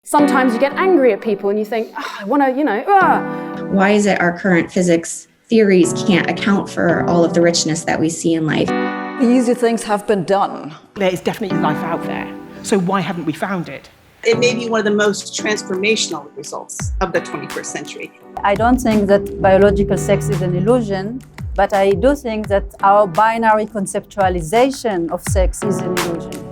Sometimes you get angry at people and you think, oh, I want to, Why is it our current physics theories can't account for all of the richness that we see in life? Easy things have been done. There is definitely life out there, so why haven't we found it? It may be one of the most transformational results of the 21st century. I don't think that biological sex is an illusion, but I do think that our binary conceptualization of sex is an illusion.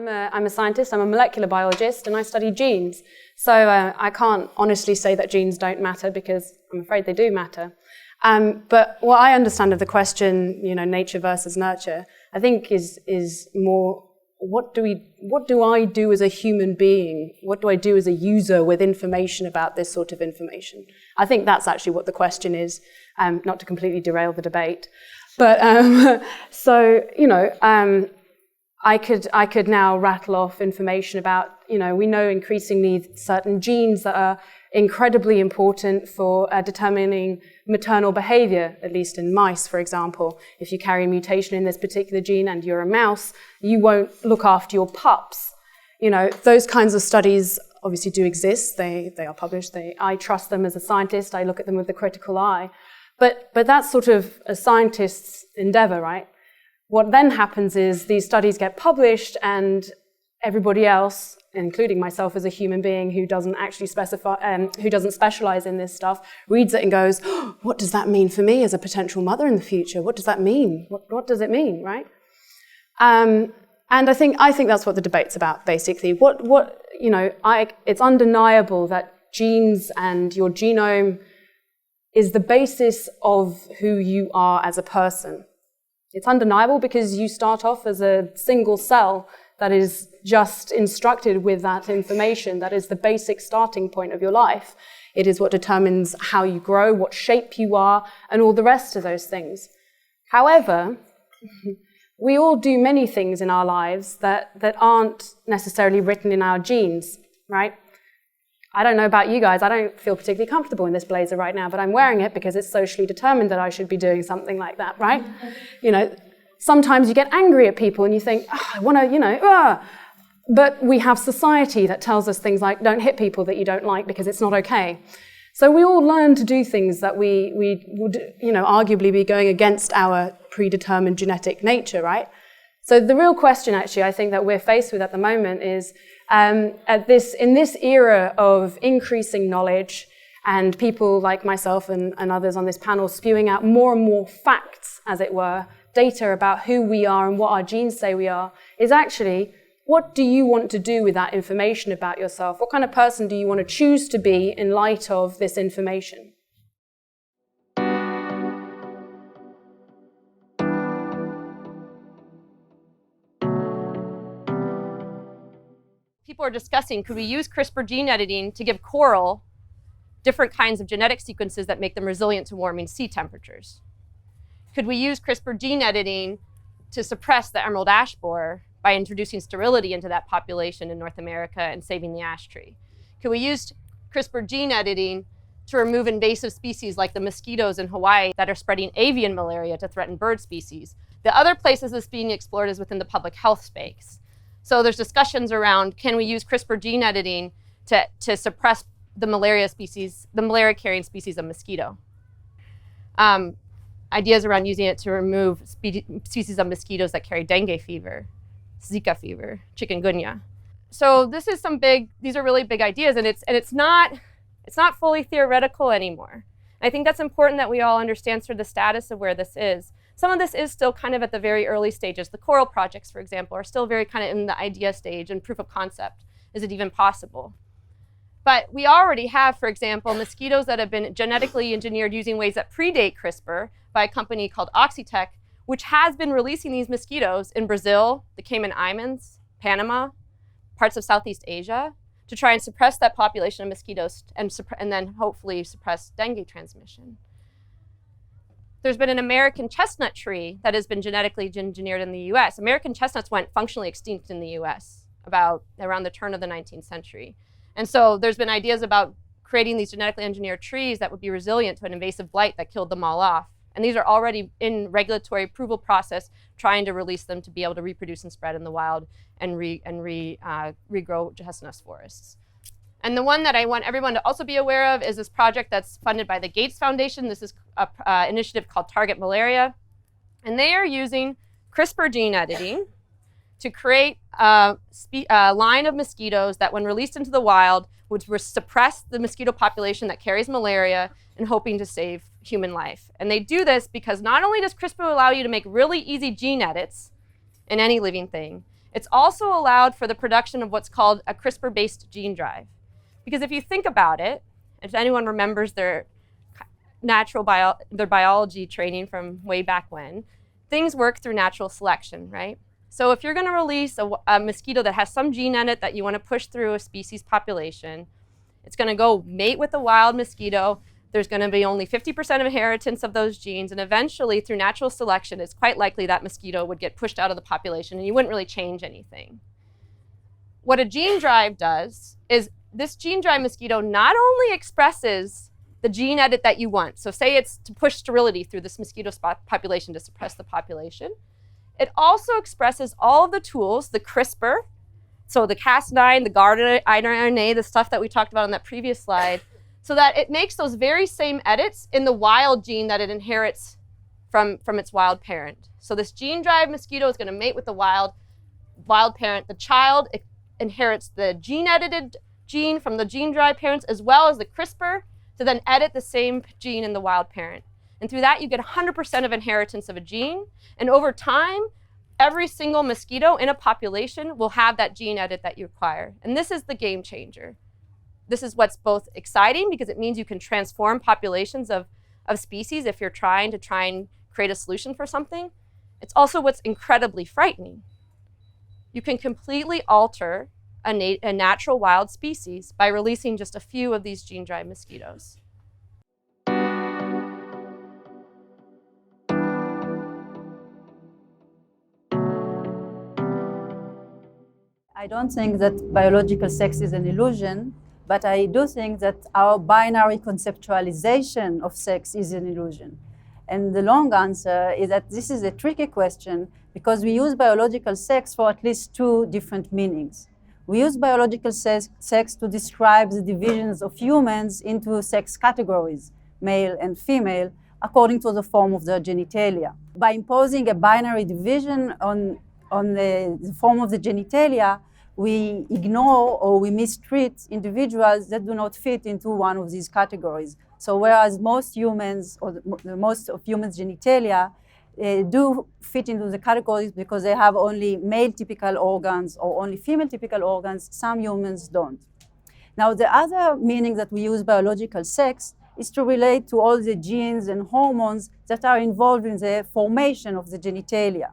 I'm a scientist, I'm a molecular biologist, and I study genes. So I can't honestly say that genes don't matter because I'm afraid they do matter. But what I understand of the question, nature versus nurture, I think is more, what do I do as a human being? What do I do as a user with information about this sort of information? I think that's actually what the question is, not to completely derail the debate. But I could now rattle off information about, we know increasingly certain genes that are incredibly important for determining maternal behavior, at least in mice, for example. If you carry a mutation in this particular gene and you're a mouse, you won't look after your pups. Those kinds of studies obviously do exist. They are published. I trust them as a scientist. I look at them with a critical eye. But that's sort of a scientist's endeavor, right? What then happens is these studies get published and everybody else, including myself as a human being who doesn't actually who doesn't specialize in this stuff, reads it and goes, oh, what does that mean for me as a potential mother in the future? What does that mean? What does it mean, right? And I think that's what the debate's about, basically. It's undeniable that genes and your genome is the basis of who you are as a person. It's undeniable because you start off as a single cell that is just instructed with that information. That is the basic starting point of your life. It is what determines how you grow, what shape you are, and all the rest of those things. However, we all do many things in our lives that aren't necessarily written in our genes, right? I don't know about you guys, I don't feel particularly comfortable in this blazer right now, but I'm wearing it because it's socially determined that I should be doing something like that, right? Sometimes you get angry at people and you think, oh, I want to, But we have society that tells us things like, don't hit people that you don't like because it's not okay. So we all learn to do things that we would, arguably be going against our predetermined genetic nature, right? So the real question, actually, I think that we're faced with at the moment is, in this era of increasing knowledge and people like myself and others on this panel spewing out more and more facts, as it were, data about who we are and what our genes say we are, is actually, what do you want to do with that information about yourself? What kind of person do you want to choose to be in light of this information? People are discussing, could we use CRISPR gene editing to give coral different kinds of genetic sequences that make them resilient to warming sea temperatures? Could we use CRISPR gene editing to suppress the emerald ash borer by introducing sterility into that population in North America and saving the ash tree? Could we use CRISPR gene editing to remove invasive species like the mosquitoes in Hawaii that are spreading avian malaria to threaten bird species? The other places this being explored is within the public health space. So there's discussions around, can we use CRISPR gene editing to suppress the malaria-carrying species of mosquito? Ideas around using it to remove species of mosquitoes that carry dengue fever, Zika fever, chikungunya. So these are really big ideas, and it's not fully theoretical anymore. I think that's important that we all understand sort of the status of where this is. Some of this is still kind of at the very early stages. The coral projects, for example, are still very kind of in the idea stage and proof of concept. Is it even possible? But we already have, for example, mosquitoes that have been genetically engineered using ways that predate CRISPR by a company called Oxitec, which has been releasing these mosquitoes in Brazil, the Cayman Islands, Panama, parts of Southeast Asia, to try and suppress that population of mosquitoes and then hopefully suppress dengue transmission. There's been an American chestnut tree that has been genetically engineered in the US. American chestnuts went functionally extinct in the US around the turn of the 19th century. And so there's been ideas about creating these genetically engineered trees that would be resilient to an invasive blight that killed them all off. And these are already in regulatory approval process, trying to release them to be able to reproduce and spread in the wild and regrow Hessenus forests. And the one that I want everyone to also be aware of is this project that's funded by the Gates Foundation. This is an initiative called Target Malaria. And they are using CRISPR gene editing to create a line of mosquitoes that, when released into the wild, would suppress the mosquito population that carries malaria and hoping to save human life. And they do this because not only does CRISPR allow you to make really easy gene edits in any living thing, it's also allowed for the production of what's called a CRISPR-based gene drive. Because if you think about it, if anyone remembers their biology training from way back when, things work through natural selection, right? So if you're going to release a mosquito that has some gene in it that you want to push through a species population, it's going to go mate with the wild mosquito. There's going to be only 50% of inheritance of those genes, and eventually, through natural selection, it's quite likely that mosquito would get pushed out of the population, and you wouldn't really change anything. What a gene drive does is this gene drive mosquito not only expresses the gene edit that you want, so say it's to push sterility through this mosquito population to suppress the population, it also expresses all of the tools, the CRISPR, so the Cas9, the guard RNA, the stuff that we talked about on that previous slide, so that it makes those very same edits in the wild gene that it inherits from its wild parent. So this gene drive mosquito is going to mate with the wild parent. The child inherits the gene edited gene from the gene drive parents, as well as the CRISPR, to then edit the same gene in the wild parent. And through that, you get 100% of inheritance of a gene. And over time, every single mosquito in a population will have that gene edit that you require. And this is the game changer. This is what's both exciting, because it means you can transform populations of species if you're trying and create a solution for something. It's also what's incredibly frightening. You can completely alter a natural wild species by releasing just a few of these gene drive mosquitoes. I don't think that biological sex is an illusion, but I do think that our binary conceptualization of sex is an illusion. And the long answer is that this is a tricky question because we use biological sex for at least two different meanings. We use biological sex to describe the divisions of humans into sex categories, male and female, according to the form of their genitalia. By imposing a binary division on the form of the genitalia, we ignore or we mistreat individuals that do not fit into one of these categories. So whereas most humans, or most of humans' genitalia, do fit into the categories because they have only male typical organs or only female typical organs, some humans don't. Now, the other meaning that we use biological sex is to relate to all the genes and hormones that are involved in the formation of the genitalia.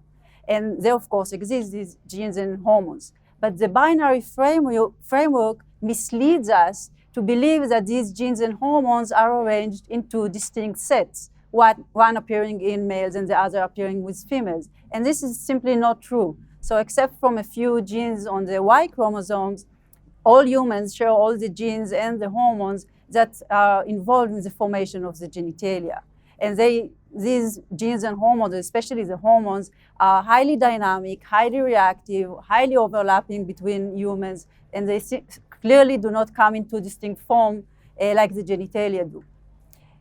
And they, of course, exist, these genes and hormones. But the binary framework misleads us to believe that these genes and hormones are arranged into distinct sets, one appearing in males and the other appearing with females. And this is simply not true. So except from a few genes on the Y chromosomes, all humans share all the genes and the hormones that are involved in the formation of the genitalia. And these genes and hormones, especially the hormones, are highly dynamic, highly reactive, highly overlapping between humans, and they clearly do not come into distinct form like the genitalia do.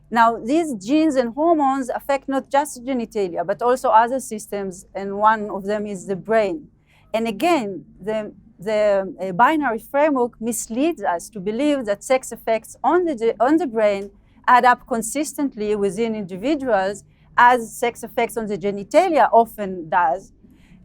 Now, these genes and hormones affect not just the genitalia, but also other systems, and one of them is the brain. And again, the binary framework misleads us to believe that sex effects on the brain add up consistently within individuals, as sex effects on the genitalia often does,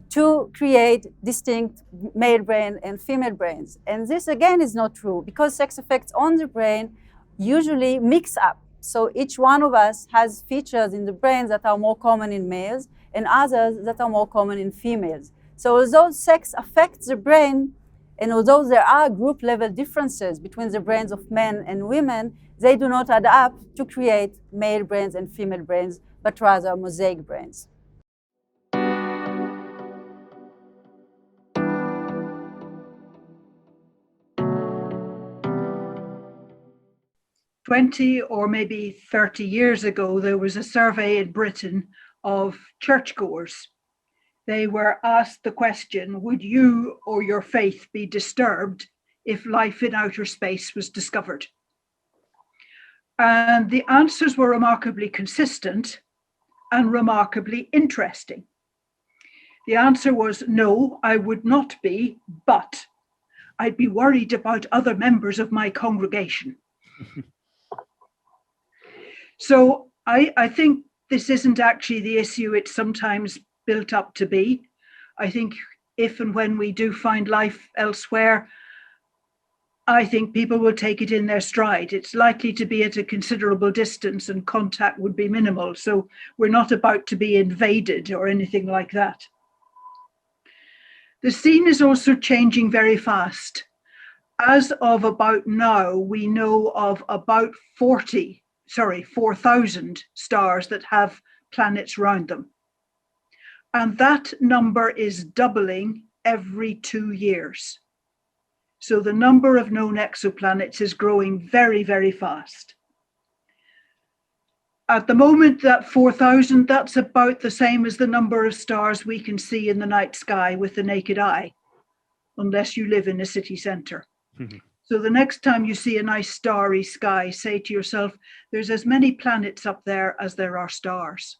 to create distinct male brain and female brains. And this, again, is not true, because sex effects on the brain usually mix up. So each one of us has features in the brain that are more common in males and others that are more common in females. So although sex affects the brain, and although there are group-level differences between the brains of men and women, they do not add up to create male brains and female brains, but rather mosaic brains. 20 or maybe 30 years ago, there was a survey in Britain of churchgoers. They were asked the question, would you or your faith be disturbed if life in outer space was discovered? And the answers were remarkably consistent and remarkably interesting. The answer was, no, I would not be, but I'd be worried about other members of my congregation. So I think this isn't actually the issue it's sometimes built up to be. I think if and when we do find life elsewhere, I think people will take it in their stride. It's likely to be at a considerable distance and contact would be minimal. So we're not about to be invaded or anything like that. The scene is also changing very fast. As of about now, we know of about 4,000 stars that have planets round them. And that number is doubling every 2 years. So the number of known exoplanets is growing very, very fast. At the moment, that 4,000, that's about the same as the number of stars we can see in the night sky with the naked eye, unless you live in a city centre. Mm-hmm. So the next time you see a nice starry sky, say to yourself, there's as many planets up there as there are stars.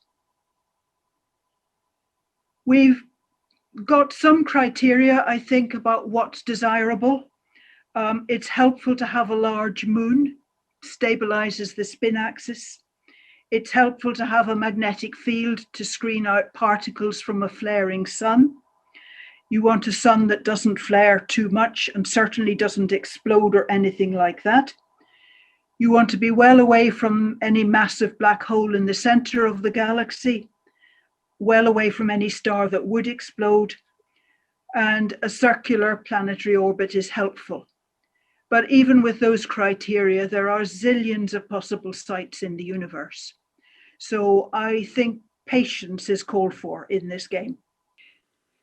We've got some criteria, I think, about what's desirable. It's helpful to have a large moon, stabilizes the spin axis. It's helpful to have a magnetic field to screen out particles from a flaring sun. You want a sun that doesn't flare too much and certainly doesn't explode or anything like that. You want to be well away from any massive black hole in the center of the galaxy, well away from any star that would explode, and a circular planetary orbit is helpful. But even with those criteria, there are zillions of possible sites in the universe. So I think patience is called for in this game.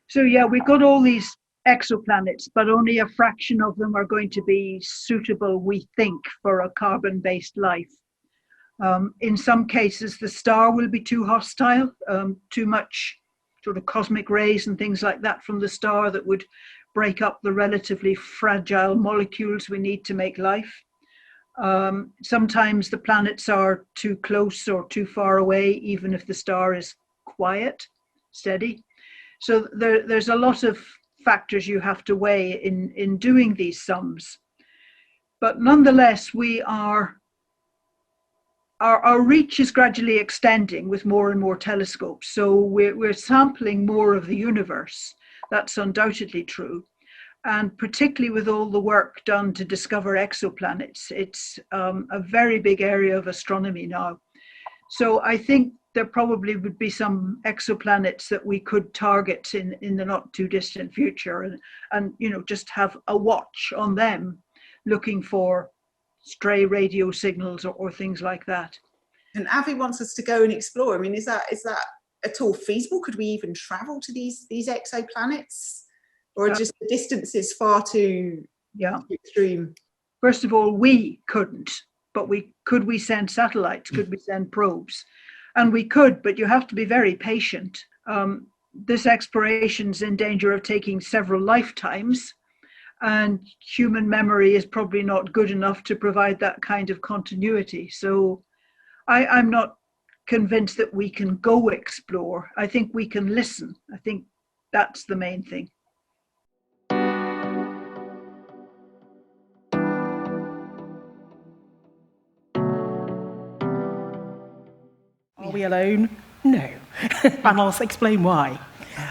So yeah, we've got all these exoplanets, but only a fraction of them are going to be suitable, we think, for a carbon-based life. In some cases, the star will be too hostile, too much sort of cosmic rays and things like that from the star that would break up the relatively fragile molecules we need to make life. Sometimes the planets are too close or too far away, even if the star is quiet, steady. So there's a lot of factors you have to weigh in doing these sums. But nonetheless, our reach is gradually extending with more and more telescopes. So we're sampling more of the universe. That's undoubtedly true. And particularly with all the work done to discover exoplanets, it's a very big area of astronomy now. So I think there probably would be some exoplanets that we could target in the not too distant future and just have a watch on them looking for stray radio signals or things like that. And Avi wants us to go and explore. I mean, is that at all feasible? Could we even travel to these exoplanets? Or just the distance is far too extreme? First of all, we couldn't, but could we send satellites? Could we send probes? And we could, but you have to be very patient. This exploration's in danger of taking several lifetimes, and human memory is probably not good enough to provide that kind of continuity. So I'm not convinced that we can go explore. I think we can listen. I think that's the main thing. Are we alone? No. And I'll explain why.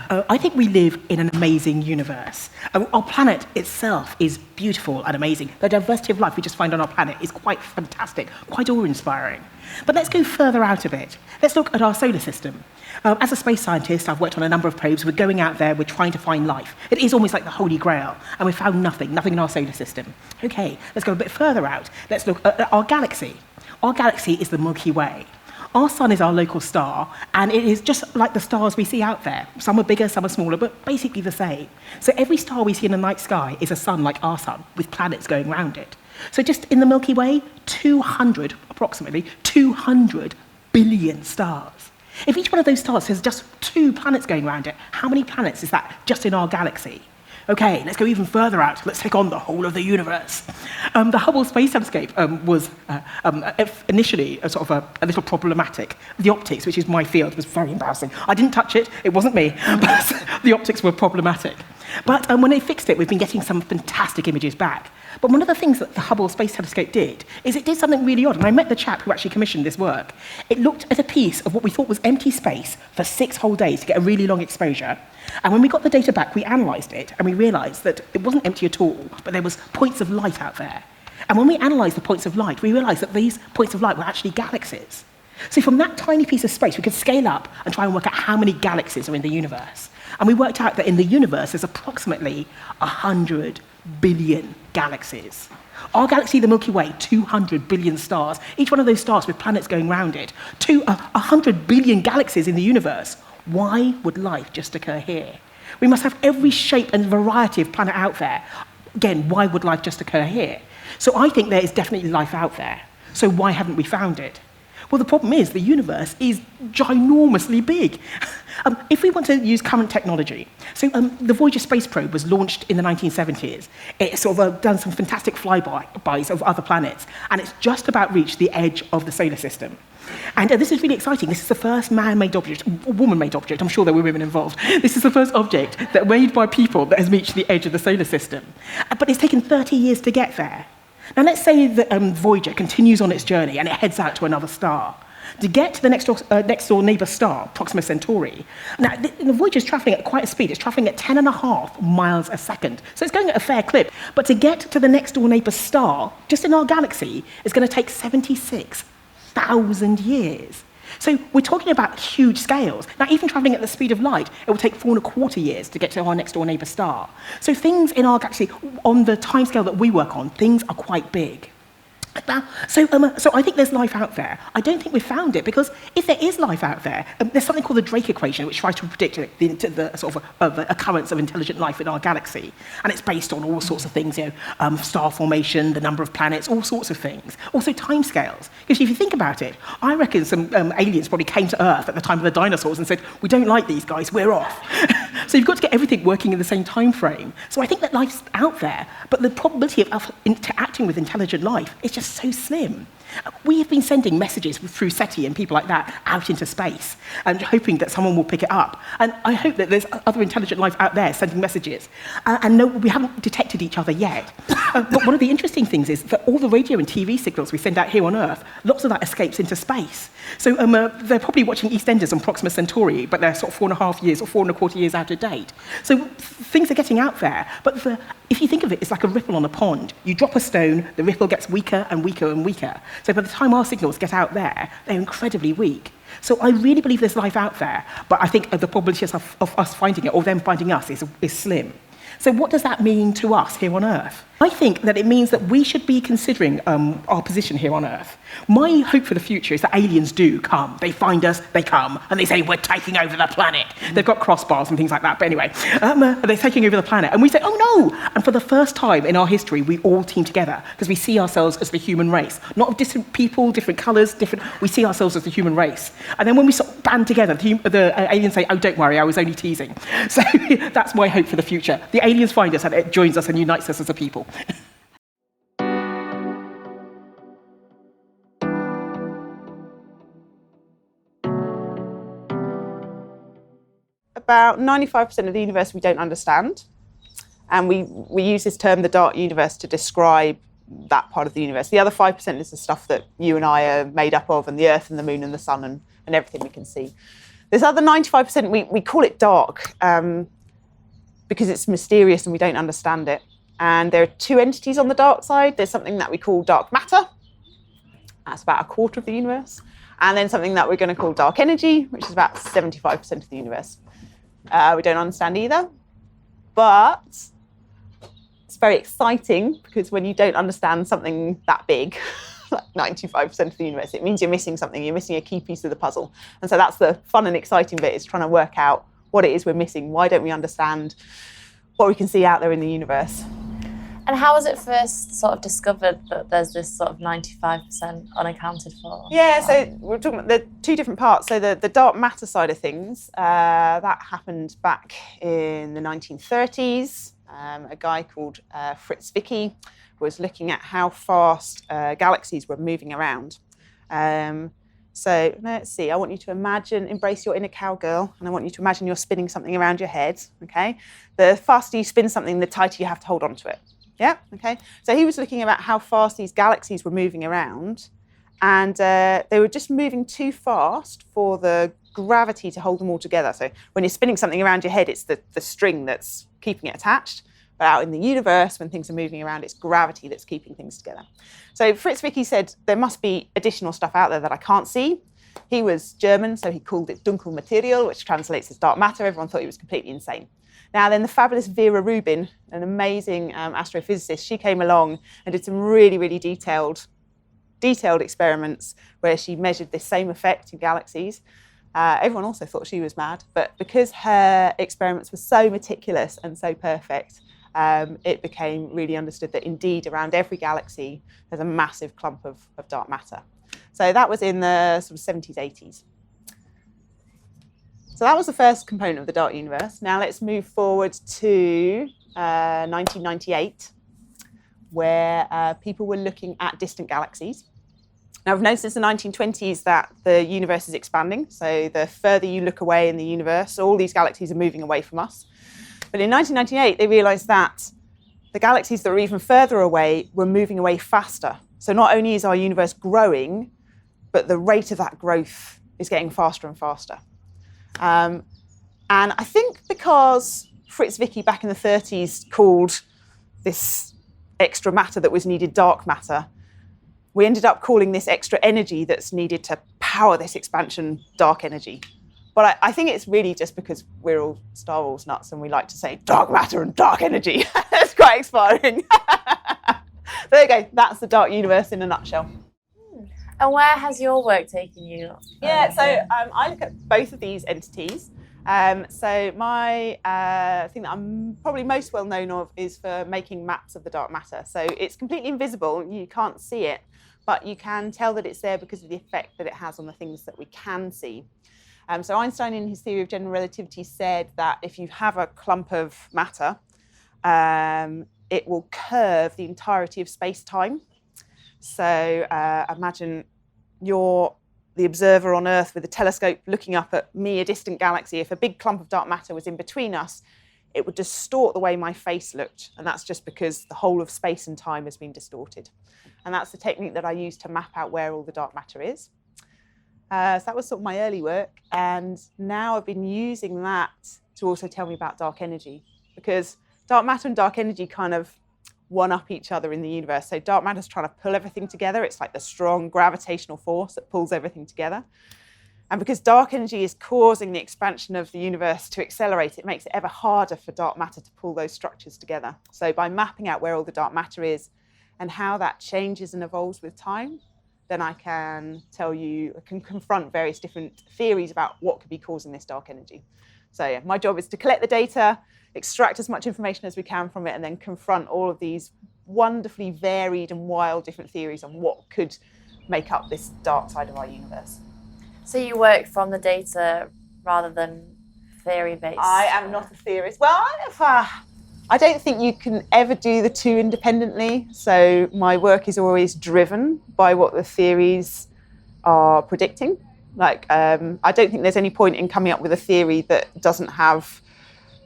I think we live in an amazing universe. Our planet itself is beautiful and amazing. The diversity of life we just find on our planet is quite fantastic, quite awe-inspiring. But let's go further out of it. Let's look at our solar system. As a space scientist, I've worked on a number of probes. We're going out there, we're trying to find life. It is almost like the Holy Grail, and we've found nothing in our solar system. Okay, let's go a bit further out. Let's look at our galaxy. Our galaxy is the Milky Way. Our sun is our local star, and it is just like the stars we see out there. Some are bigger, some are smaller, but basically the same. So every star we see in the night sky is a sun like our sun, with planets going around it. So just in the Milky Way, approximately 200 billion stars. If each one of those stars has just 2 planets going around it, how many planets is that just in our galaxy? Okay, let's go even further out. Let's take on the whole of the universe. The Hubble Space Telescope was initially a little problematic. The optics, which is my field, was very embarrassing. I didn't touch it, it wasn't me, but the optics were problematic. But when they fixed it, we've been getting some fantastic images back. But one of the things that the Hubble Space Telescope did is it did something really odd. And I met the chap who actually commissioned this work. It looked at a piece of what we thought was empty space for 6 whole days to get a really long exposure. And when we got the data back, we analysed it, and we realised that it wasn't empty at all, but there was points of light out there. And when we analysed the points of light, we realised that these points of light were actually galaxies. So from that tiny piece of space, we could scale up and try and work out how many galaxies are in the universe. And we worked out that in the universe, there's approximately 100 billion galaxies. Our galaxy, the Milky Way, 200 billion stars, each one of those stars with planets going around it, 100 billion galaxies in the universe. Why would life just occur here? We must have every shape and variety of planet out there. Again, why would life just occur here? So I think there is definitely life out there. So why haven't we found it? Well, the problem is the universe is ginormously big. If we want to use current technology, so the Voyager space probe was launched in the 1970s. It's done some fantastic flybys of other planets, and it's just about reached the edge of the solar system. And this is really exciting. This is the first man-made object, woman-made object. I'm sure there were women involved. This is the first object that made by people that has reached the edge of the solar system. But it's taken 30 years to get there. Now, let's say that Voyager continues on its journey and it heads out to another star. To get to the next door neighbour star, Proxima Centauri, now the Voyager is travelling at quite a speed. It's travelling at 10.5 miles a second. So it's going at a fair clip. But to get to the next door neighbour star, just in our galaxy, is going to take 76,000 years. So we're talking about huge scales. Now, even travelling at the speed of light, it will take 4.25 years to get to our next door neighbour star. So things in our galaxy, on the timescale that we work on, things are quite big. Now, so I think there's life out there. I don't think we've found it, because if there is life out there, there's something called the Drake equation, which tries to predict the occurrence of intelligent life in our galaxy. And it's based on all sorts of things, star formation, the number of planets, all sorts of things. Also timescales. Because if you think about it, I reckon some aliens probably came to Earth at the time of the dinosaurs and said, we don't like these guys, we're off. So you've got to get everything working in the same time frame. So I think that life's out there, but the probability of interacting with intelligent life is just so slim. We have been sending messages through SETI and people like that out into space and hoping that someone will pick it up. And I hope that there's other intelligent life out there sending messages. And no, we haven't detected each other yet. But one of the interesting things is that all the radio and TV signals we send out here on Earth, lots of that escapes into space. So they're probably watching EastEnders on Proxima Centauri, but they're 4.5 years or 4.25 years out of date. So things are getting out there. But if you think of it, it's like a ripple on a pond. You drop a stone, the ripple gets weaker and weaker and weaker. So by the time our signals get out there, they're incredibly weak. So I really believe there's life out there, but I think the probability of us finding it or them finding us is slim. So what does that mean to us here on Earth? I think that it means that we should be considering our position here on Earth. My hope for the future is that aliens do come. They find us, they come, and they say, we're taking over the planet. They've got crossbars and things like that, but anyway, they're taking over the planet. And we say, oh no! And for the first time in our history, we all team together because we see ourselves as the human race. Not of different people, different colours, we see ourselves as the human race. And then when we sort of band together, the aliens say, oh, don't worry, I was only teasing. So that's my hope for the future. The aliens find us and it joins us and unites us as a people. About 95% of the universe we don't understand. And we use this term, the dark universe, to describe that part of the universe. The other 5% is the stuff that you and I are made up of, and the Earth and the Moon and the Sun and everything we can see. This other 95%, we call it dark because it's mysterious and we don't understand it. And there are 2 entities on the dark side. There's something that we call dark matter. That's about 1/4 of the universe. And then something that we're going to call dark energy, which is about 75% of the universe. We don't understand either. But it's very exciting because when you don't understand something that big, like 95% of the universe. It means you're missing something. You're missing a key piece of the puzzle. And so that's the fun and exciting bit, is trying to work out what it is we're missing. Why don't we understand what we can see out there in the universe? And how was it first sort of discovered that there's this sort of 95% unaccounted for? Yeah, so we're talking about the two different parts. So the dark matter side of things, that happened back in the 1930s. A guy called Fritz Zwicky was looking at how fast galaxies were moving around. So let's see, I want you to embrace your inner cowgirl, and I want you to imagine you're spinning something around your head, okay? The faster you spin something, the tighter you have to hold on to it. Yeah, okay. So he was looking about how fast these galaxies were moving around, and they were just moving too fast for the gravity to hold them all together. So when you're spinning something around your head, it's the string that's keeping it attached. But out in the universe, when things are moving around, it's gravity that's keeping things together. So Fritz Zwicky said, there must be additional stuff out there that I can't see. He was German, so he called it Dunkelmaterial, which translates as dark matter. Everyone thought he was completely insane. Now then, the fabulous Vera Rubin, an amazing astrophysicist, she came along and did some really, really detailed experiments where she measured this same effect in galaxies. Everyone also thought she was mad, but because her experiments were so meticulous and so perfect, it became really understood that indeed around every galaxy there's a massive clump of dark matter. So that was in the sort of 70s, 80s. So that was the first component of the dark universe. Now let's move forward to 1998, where people were looking at distant galaxies. Now, we've known since the 1920s that the universe is expanding. So the further you look away in the universe, all these galaxies are moving away from us. But in 1998, they realized that the galaxies that were even further away were moving away faster. So not only is our universe growing, but the rate of that growth is getting faster and faster. And I think because Fritz Zwicky back in the 30s called this extra matter that was needed dark matter, we ended up calling this extra energy that's needed to power this expansion dark energy. But I think it's really just because we're all Star Wars nuts and we like to say dark matter and dark energy. It's quite inspiring. There you go. That's the dark universe in a nutshell. And where has your work taken you? Yeah, so I look at both of these entities. So my thing that I'm probably most well known of is for making maps of the dark matter. So it's completely invisible. You can't see it, but you can tell that it's there because of the effect that it has on the things that we can see. So Einstein, in his theory of general relativity, said that if you have a clump of matter, it will curve the entirety of space-time. So imagine you're the observer on Earth with a telescope looking up at me, a distant galaxy. If a big clump of dark matter was in between us, it would distort the way my face looked. And that's just because the whole of space and time has been distorted. And that's the technique that I use to map out where all the dark matter is. So that was sort of my early work. And now I've been using that to also tell me about dark energy, because dark matter and dark energy kind of one-up each other in the universe. So dark matter's trying to pull everything together. It's like the strong gravitational force that pulls everything together. And because dark energy is causing the expansion of the universe to accelerate, it makes it ever harder for dark matter to pull those structures together. So by mapping out where all the dark matter is and how that changes and evolves with time, then I can tell you, I can confront various different theories about what could be causing this dark energy. So yeah, my job is to collect the data, extract as much information as we can from it, and then confront all of these wonderfully varied and wild different theories on what could make up this dark side of our universe. So you work from the data rather than theory-based? I am not a theorist. Well, I don't think you can ever do the two independently. So my work is always driven by what the theories are predicting. Like, I don't think there's any point in coming up with a theory that doesn't have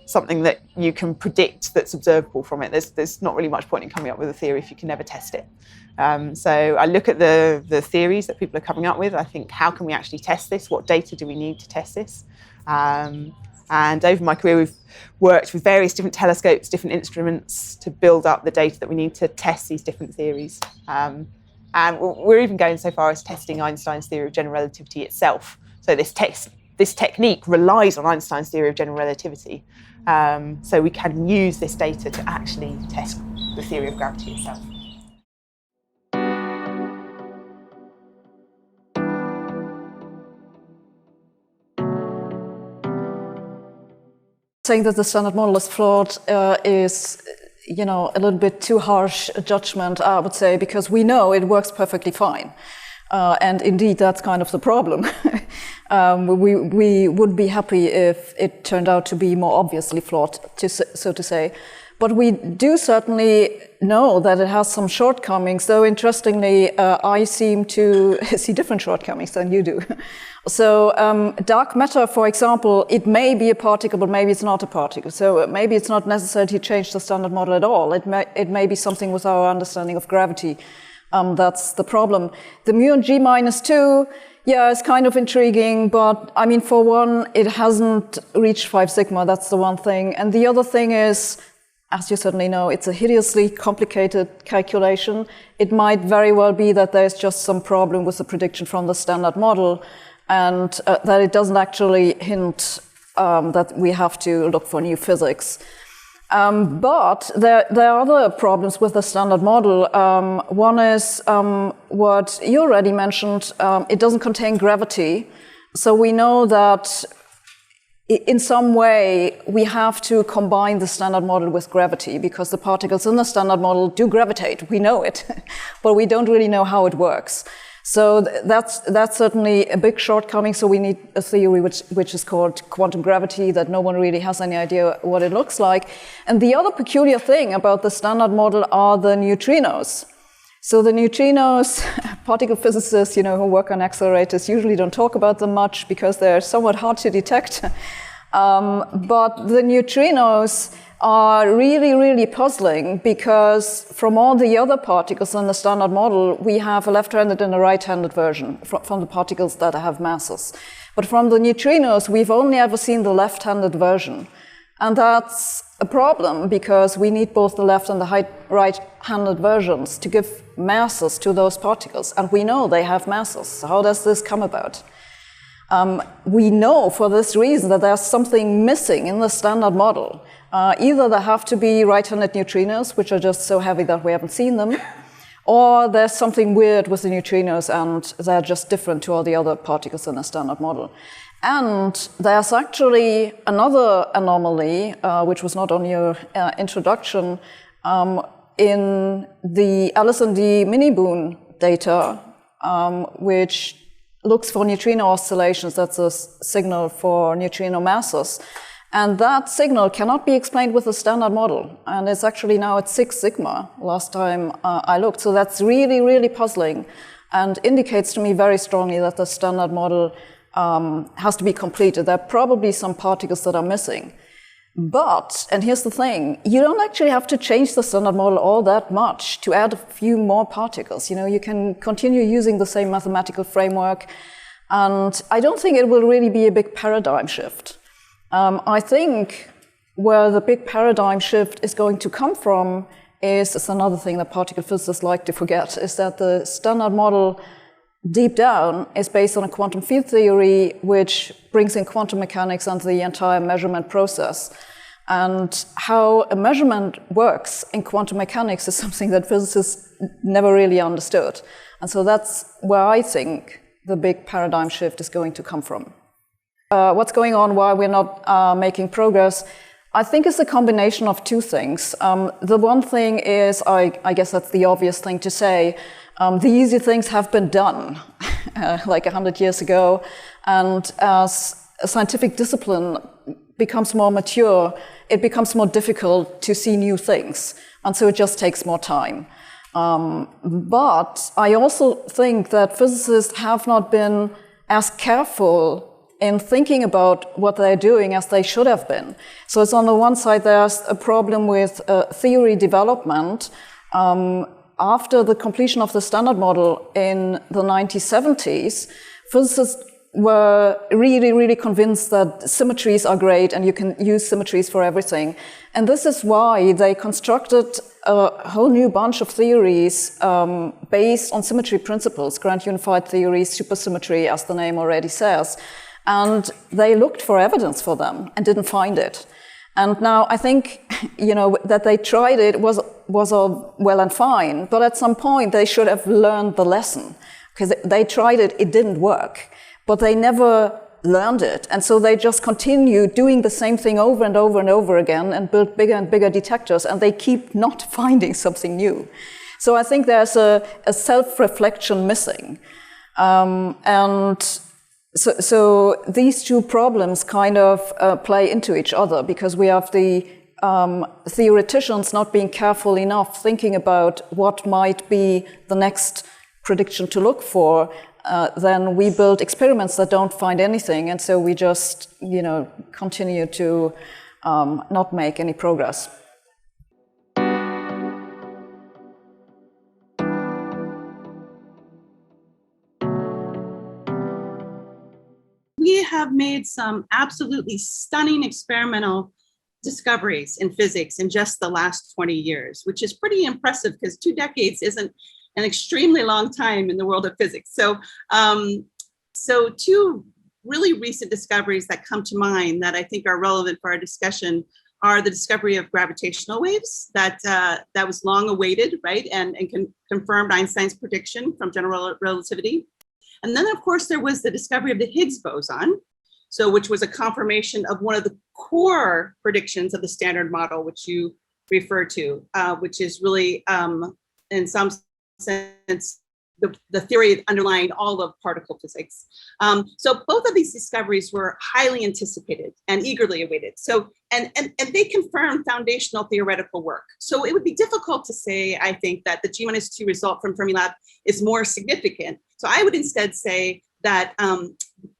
something that you can predict that's observable from it. There's not really much point in coming up with a theory if you can never test it. So I look at the theories that people are coming up with. I think, how can we actually test this? What data do we need to test this? And over my career, we've worked with various different telescopes, different instruments to build up the data that we need to test these different theories. And we're even going so far as testing Einstein's theory of general relativity itself. So this technique relies on Einstein's theory of general relativity. So we can use this data to actually test the theory of gravity itself. saying that the standard model is flawed is, a little bit too harsh a judgment, I would say, because we know it works perfectly fine. And indeed, that's kind of the problem. We would be happy if it turned out to be more obviously flawed, so to say. But we do certainly know that it has some shortcomings, though interestingly, I seem to see different shortcomings than you do. So dark matter, for example, it may be a particle, but maybe it's not a particle. So maybe it's not necessary to change the standard model at all. It may be something with our understanding of gravity. That's the problem. The mu and G minus 2, yeah, it's kind of intriguing, but I mean, for one, it hasn't reached 5 sigma. That's the one thing. And the other thing is, as you certainly know, it's a hideously complicated calculation. It might very well be that there's just some problem with the prediction from the standard model, and that it doesn't actually hint that we have to look for new physics. But there are other problems with the standard model. One is what you already mentioned. It doesn't contain gravity. So we know that in some way we have to combine the standard model with gravity, because the particles in the standard model do gravitate. We know it, but we don't really know how it works. So that's certainly a big shortcoming. So we need a theory which is called quantum gravity, that no one really has any idea what it looks like. And the other peculiar thing about the standard model are the neutrinos. So the neutrinos, particle physicists, who work on accelerators usually don't talk about them much because they're somewhat hard to detect. But the neutrinos are really, really puzzling, because from all the other particles in the standard model, we have a left-handed and a right-handed version from the particles that have masses. But from the neutrinos, we've only ever seen the left-handed version. And that's a problem, because we need both the left and the right-handed versions to give masses to those particles. And we know they have masses. So how does this come about? We know for this reason that there's something missing in the standard model. Either there have to be right-handed neutrinos, which are just so heavy that we haven't seen them, or there's something weird with the neutrinos and they're just different to all the other particles in the standard model. And there's actually another anomaly, which was not on your introduction, in the LSND mini-boon data, which looks for neutrino oscillations. That's a signal for neutrino masses. And that signal cannot be explained with the standard model. And it's actually now at 6 sigma, last time I looked. So that's really, really puzzling, and indicates to me very strongly that the standard model has to be completed. There are probably some particles that are missing. But, and here's the thing, you don't actually have to change the standard model all that much to add a few more particles. You can continue using the same mathematical framework, and I don't think it will really be a big paradigm shift. I think where the big paradigm shift is going to come from is another thing that particle physicists like to forget, is that the standard model deep down is based on a quantum field theory which brings in quantum mechanics and the entire measurement process. And how a measurement works in quantum mechanics is something that physicists never really understood. And so that's where I think the big paradigm shift is going to come from. What's going on, why we're not making progress, I think it's a combination of two things. The one thing is, I guess that's the obvious thing to say, the easy things have been done like 100 years ago, and as a scientific discipline becomes more mature, it becomes more difficult to see new things, and so it just takes more time. But I also think that physicists have not been as careful in thinking about what they're doing as they should have been. So it's on the one side, there's a problem with theory development. After the completion of the standard model in the 1970s, physicists were really, really convinced that symmetries are great and you can use symmetries for everything. And this is why they constructed a whole new bunch of theories based on symmetry principles, grand unified theory, supersymmetry, as the name already says. And they looked for evidence for them and didn't find it. And now I think, that they tried it was all well and fine, but at some point they should have learned the lesson, because they tried it, it didn't work. But they never learned it. And so they just continue doing the same thing over and over and over again and build bigger and bigger detectors, and they keep not finding something new. So I think there's a self-reflection missing. And so these two problems kind of play into each other, because we have the theoreticians not being careful enough thinking about what might be the next prediction to look for. Then we build experiments that don't find anything, and so we just, continue to not make any progress. We have made some absolutely stunning experimental discoveries in physics in just the last 20 years, which is pretty impressive because 2 decades isn't an extremely long time in the world of physics. So, so 2 really recent discoveries that come to mind that I think are relevant for our discussion are the discovery of gravitational waves that was long awaited, right, and confirmed Einstein's prediction from general relativity. And then, of course, there was the discovery of the Higgs boson, which was a confirmation of one of the core predictions of the Standard Model, which you refer to, which is really, in some sense, the theory underlying all of particle physics. So both of these discoveries were highly anticipated and eagerly awaited. So, and they confirmed foundational theoretical work. So it would be difficult to say, I think, that the G-2 result from Fermilab is more significant. So I would instead say that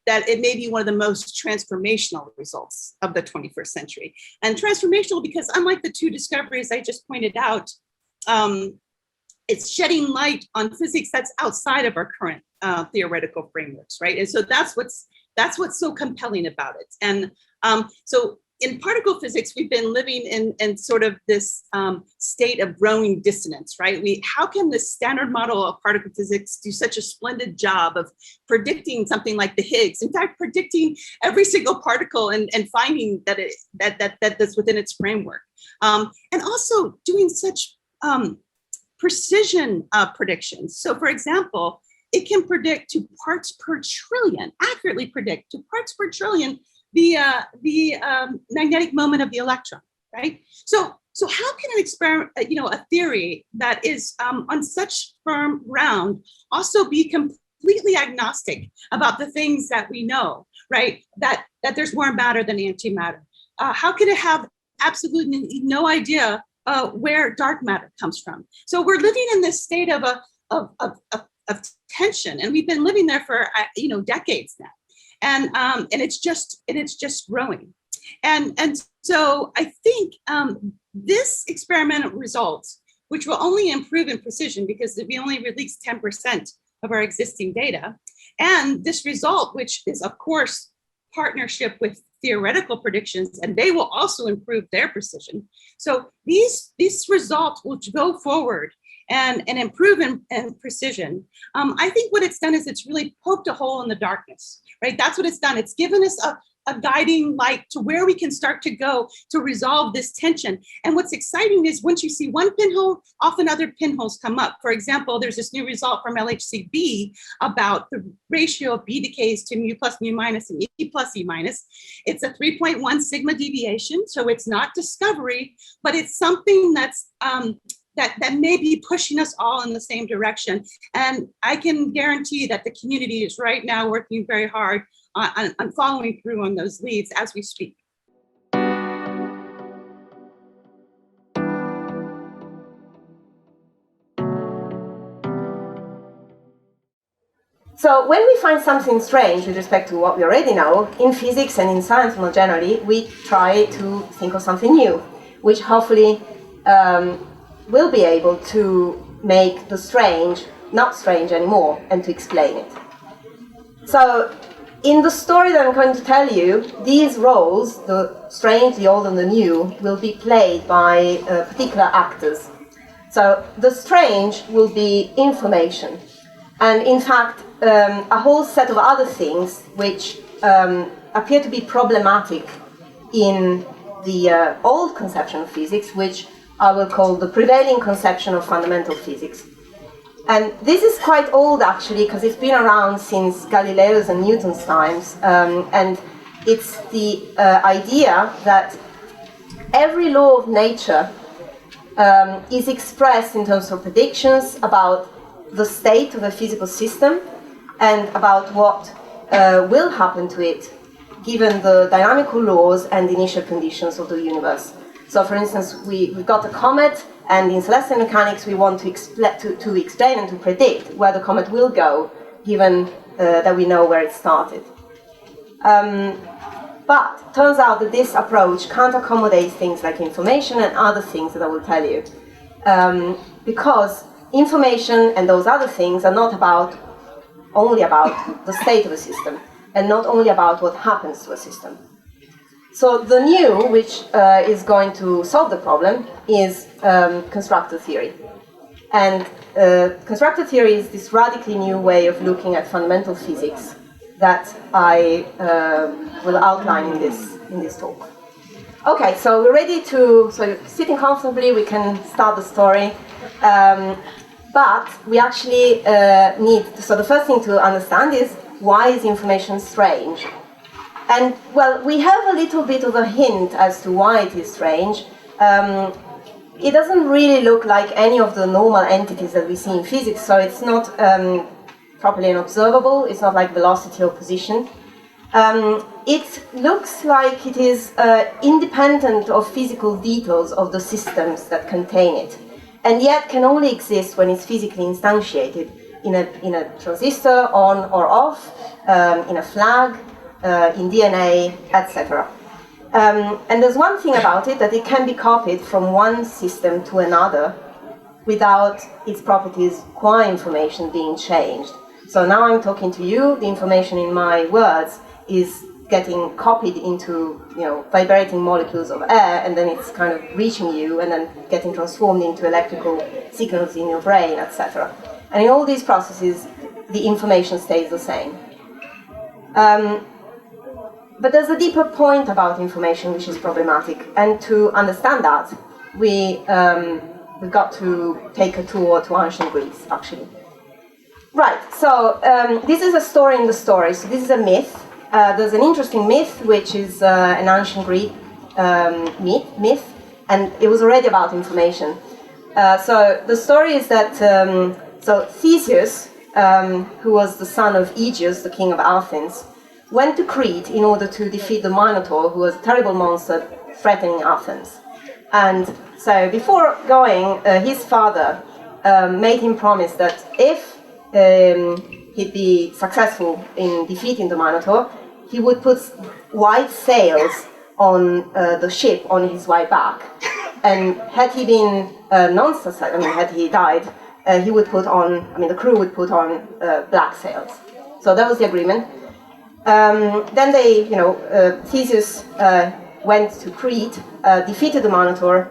that it may be one of the most transformational results of the 21st century. And transformational because unlike the 2 discoveries I just pointed out, it's shedding light on physics that's outside of our current theoretical frameworks, right? And so that's what's so compelling about it. And so in particle physics, we've been living in sort of this state of growing dissonance, right? How can the Standard Model of particle physics do such a splendid job of predicting something like the Higgs? In fact, predicting every single particle and finding that's within its framework, and also doing such precision predictions. So, for example, it can predict to parts per trillion, accurately predict to parts per trillion the magnetic moment of the electron, right? So how can an experiment, a theory that is on such firm ground also be completely agnostic about the things that we know, right? That there's more matter than antimatter. How can it have absolutely no idea where dark matter comes from? So we're living in this state of tension, and we've been living there for decades now. And it's just growing, and so I think this experimental results, which will only improve in precision because we only released 10% of our existing data, and this result, which is of course partnership with theoretical predictions, and they will also improve their precision. So these results will go forward and improve in precision. I think what it's done is it's really poked a hole in the darkness, right? That's what it's done. It's given us a guiding light to where we can start to go to resolve this tension. And what's exciting is once you see one pinhole, often other pinholes come up. For example, there's this new result from LHCb about the ratio of B decays to mu plus mu minus and E plus E minus. It's a 3.1 sigma deviation. So it's not discovery, but it's something that's that may be pushing us all in the same direction. And I can guarantee that the community is right now working very hard on following through on those leads as we speak. So when we find something strange with respect to what we already know, in physics and in science more generally, we try to think of something new, which hopefully will be able to make the strange not strange anymore and to explain it. So in the story that I'm going to tell you, these roles, the strange, the old and the new, will be played by particular actors. So the strange will be information, and in fact a whole set of other things which appear to be problematic in the old conception of physics, which I will call the prevailing conception of fundamental physics. And this is quite old, actually, because it's been around since Galileo's and Newton's times. And it's the idea that every law of nature is expressed in terms of predictions about the state of a physical system and about what will happen to it given the dynamical laws and the initial conditions of the universe. So, for instance, we've got a comet, and in celestial mechanics we want to explain and to predict where the comet will go, given that we know where it started. But it turns out that this approach can't accommodate things like information and other things that I will tell you. Because information and those other things are not only about the state of a system, and not only about what happens to a system. So the new, which is going to solve the problem, is constructor theory. And constructor theory is this radically new way of looking at fundamental physics that I will outline in this talk. Okay, so we're ready to, so you're sitting comfortably, we can start the story. But we actually so the first thing to understand is, why is information strange? And, well, we have a little bit of a hint as to why it is strange. It doesn't really look like any of the normal entities that we see in physics, so it's not properly unobservable. It's not like velocity or position. It looks like it is independent of physical details of the systems that contain it, and yet can only exist when it's physically instantiated in a transistor, on or off, in a flag, in DNA, etc. And there's one thing about it, that it can be copied from one system to another without its properties qua information being changed. So now I'm talking to you, the information in my words is getting copied into, vibrating molecules of air, and then it's kind of reaching you and then getting transformed into electrical signals in your brain, etc. And in all these processes, the information stays the same. But there's a deeper point about information which is problematic, and to understand that, we've got to take a tour to ancient Greece, actually. Right, so this is a story in the story. So this is a myth. There's an interesting myth, which is an ancient Greek myth, and it was already about information. So the story is that Theseus, who was the son of Aegeus, the king of Athens, went to Crete in order to defeat the Minotaur, who was a terrible monster threatening Athens. And so before going, his father made him promise that if he'd be successful in defeating the Minotaur, he would put white sails on the ship on his way back. And had he been non-successful, had he died, he would put on, the crew would put on black sails. So that was the agreement. Then they, Theseus went to Crete, defeated the Minotaur.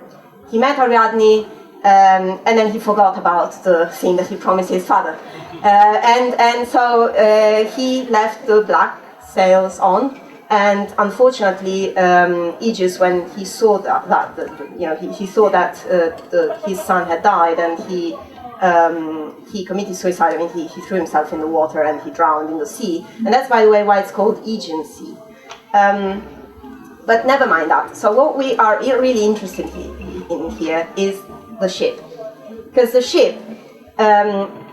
He met Ariadne, and then he forgot about the thing that he promised his father. And so he left the black sails on, and unfortunately, Aegeus, when he saw he saw that his son had died, and he committed suicide. He threw himself in the water and he drowned in the sea. And that's, by the way, why it's called Aegean Sea. But never mind that. So what we are really interested in here is the ship. Because the ship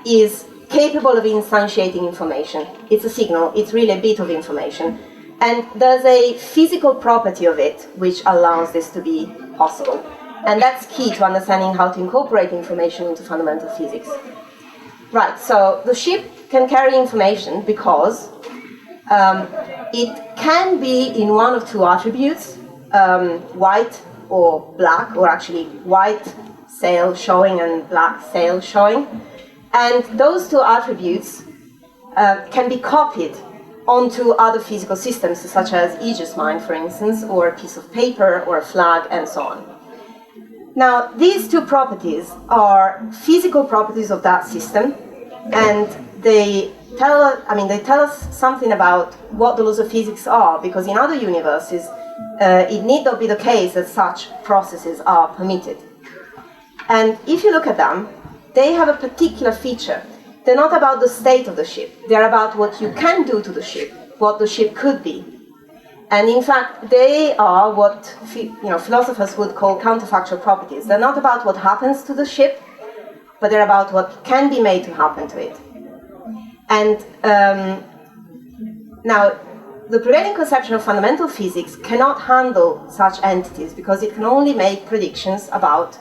is capable of instantiating information. It's a signal. It's really a bit of information. And there's a physical property of it which allows this to be possible. And that's key to understanding how to incorporate information into fundamental physics. Right, so the ship can carry information because it can be in one of two attributes, white or black, or actually white sail showing and black sail showing. And those two attributes can be copied onto other physical systems, such as Aegis' mind, for instance, or a piece of paper, or a flag, and so on. Now, these two properties are physical properties of that system, and they tell us something about what the laws of physics are, because in other universes, it need not be the case that such processes are permitted. And if you look at them, they have a particular feature. They're not about the state of the ship. They're about what you can do to the ship, what the ship could be. And in fact, they are what philosophers would call counterfactual properties. They're not about what happens to the ship, but they're about what can be made to happen to it. And now, the prevailing conception of fundamental physics cannot handle such entities because it can only make predictions about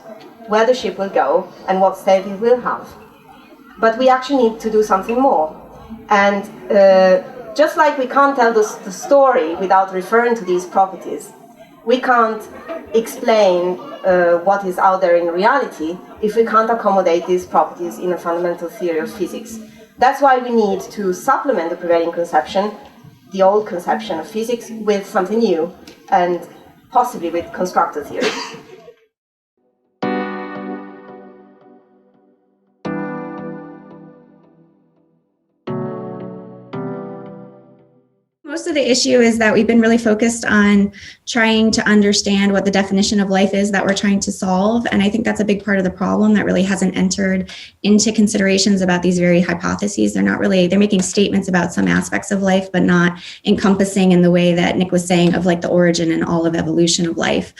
where the ship will go and what state it will have. But we actually need to do something more. And just like we can't tell the story without referring to these properties, we can't explain what is out there in reality if we can't accommodate these properties in a fundamental theory of physics. That's why we need to supplement the prevailing conception, the old conception of physics, with something new, and possibly with constructor theory. Most of the issue is that we've been really focused on trying to understand what the definition of life is that we're trying to solve. And I think that's a big part of the problem that really hasn't entered into considerations about these very hypotheses. They're making statements about some aspects of life, but not encompassing in the way that Nick was saying of like the origin and all of evolution of life.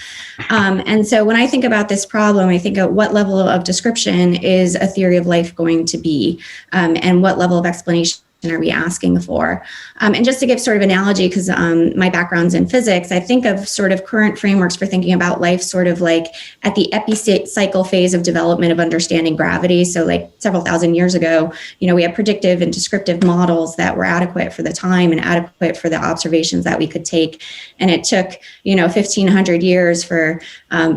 And so when I think about this problem, I think at what level of description is a theory of life going to be, and what level of explanation are we asking for? And just to give sort of analogy, because my background's in physics, I think of sort of current frameworks for thinking about life sort of like at the epicycle phase of development of understanding gravity. So like several thousand years ago, we had predictive and descriptive models that were adequate for the time and adequate for the observations that we could take. And it took, 1,500 years for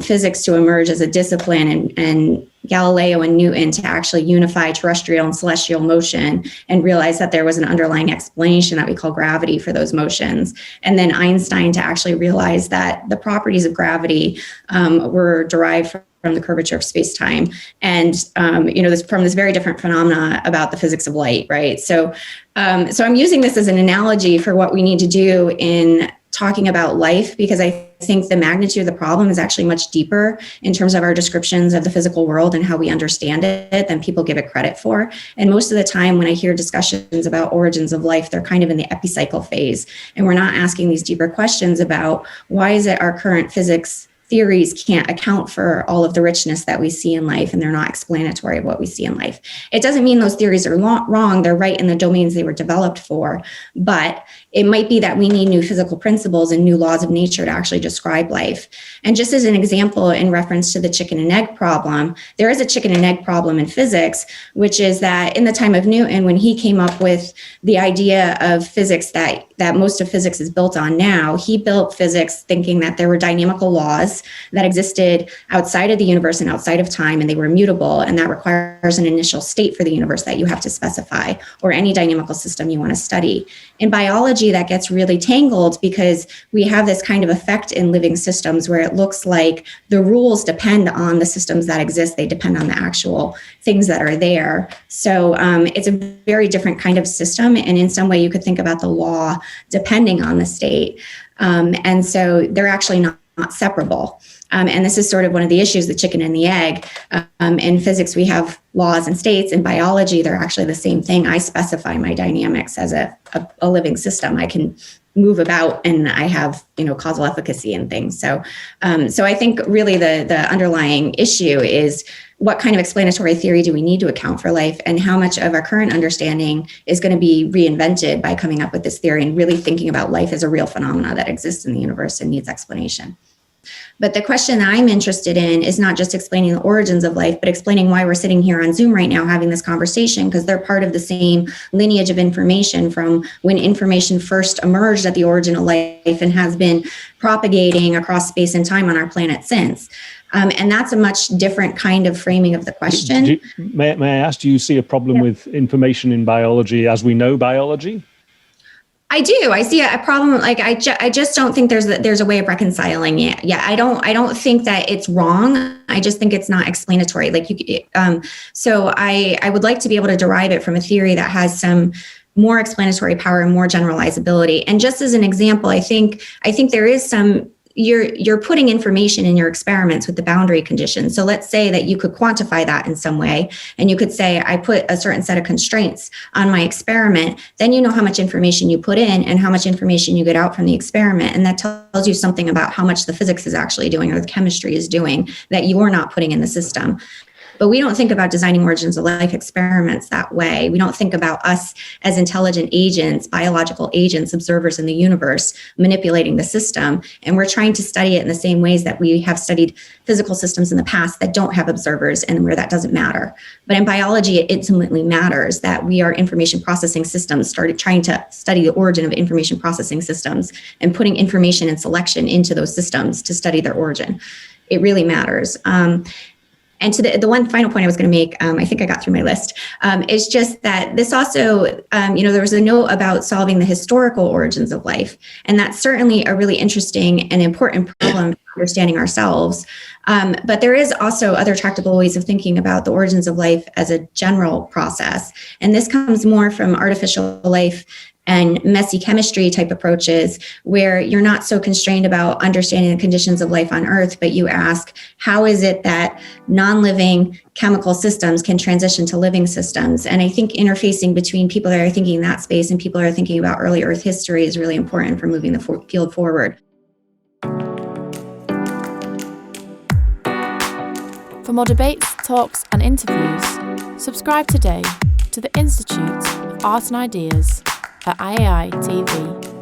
physics to emerge as a discipline, and Galileo and Newton to actually unify terrestrial and celestial motion and realize that there was an underlying explanation that we call gravity for those motions. And then Einstein to actually realize that the properties of gravity were derived from the curvature of space-time. And, from this very different phenomena about the physics of light, right? So I'm using this as an analogy for what we need to do in talking about life, because I think the magnitude of the problem is actually much deeper in terms of our descriptions of the physical world and how we understand it than people give it credit for. And most of the time when I hear discussions about origins of life, they're kind of in the epicycle phase. And we're not asking these deeper questions about why is it our current physics theories can't account for all of the richness that we see in life, and they're not explanatory of what we see in life. It doesn't mean those theories are wrong. They're right in the domains they were developed for, but it might be that we need new physical principles and new laws of nature to actually describe life. And just as an example, in reference to the chicken and egg problem, there is a chicken and egg problem in physics, which is that in the time of Newton, when he came up with the idea of physics that most of physics is built on now, he built physics thinking that there were dynamical laws that existed outside of the universe and outside of time, and they were immutable, and that requires an initial state for the universe that you have to specify, or any dynamical system you want to study. In biology, that gets really tangled because we have this kind of effect in living systems where it looks like the rules depend on the systems that exist. They depend on the actual things that are there. So it's a very different kind of system, and in some way you could think about the law depending on the state. And so they're actually not separable. And this is sort of one of the issues, the chicken and the egg. In physics, we have laws and states. In biology, they're actually the same thing. I specify my dynamics as a living system. I can move about, and I have, causal efficacy and things. So I think really the underlying issue is what kind of explanatory theory do we need to account for life, and how much of our current understanding is going to be reinvented by coming up with this theory and really thinking about life as a real phenomena that exists in the universe and needs explanation. But the question that I'm interested in is not just explaining the origins of life, but explaining why we're sitting here on Zoom right now having this conversation, because they're part of the same lineage of information from when information first emerged at the origin of life and has been propagating across space and time on our planet since. And that's a much different kind of framing of the question. May I ask, do you see a problem with information in biology as we know biology? I do. I see a problem. Like I just don't think there's a way of reconciling it. Yeah, I don't think that it's wrong. I just think it's not explanatory. So I would like to be able to derive it from a theory that has some more explanatory power and more generalizability. And just as an example, I think there is some you're putting information in your experiments with the boundary conditions. So let's say that you could quantify that in some way, and you could say, I put a certain set of constraints on my experiment. Then you know how much information you put in and how much information you get out from the experiment. And that tells you something about how much the physics is actually doing or the chemistry is doing that you're not putting in the system. But we don't think about designing origins of life experiments that way. We don't think about us as intelligent agents, biological agents, observers in the universe, manipulating the system. And we're trying to study it in the same ways that we have studied physical systems in the past that don't have observers and where that doesn't matter. But in biology, it intimately matters that we are information processing systems, started trying to study the origin of information processing systems and putting information and selection into those systems to study their origin. It really matters. And to the one final point I was going to make, I think I got through my list, is just that this also, there was a note about solving the historical origins of life. And that's certainly a really interesting and important problem for understanding ourselves. But there is also other tractable ways of thinking about the origins of life as a general process. And this comes more from artificial life and messy chemistry type approaches, where you're not so constrained about understanding the conditions of life on Earth, but you ask, how is it that non-living chemical systems can transition to living systems? And I think interfacing between people that are thinking in that space and people that are thinking about early Earth history is really important for moving the field forward. For more debates, talks, and interviews, subscribe today to the Institute of Art and Ideas at IAI TV.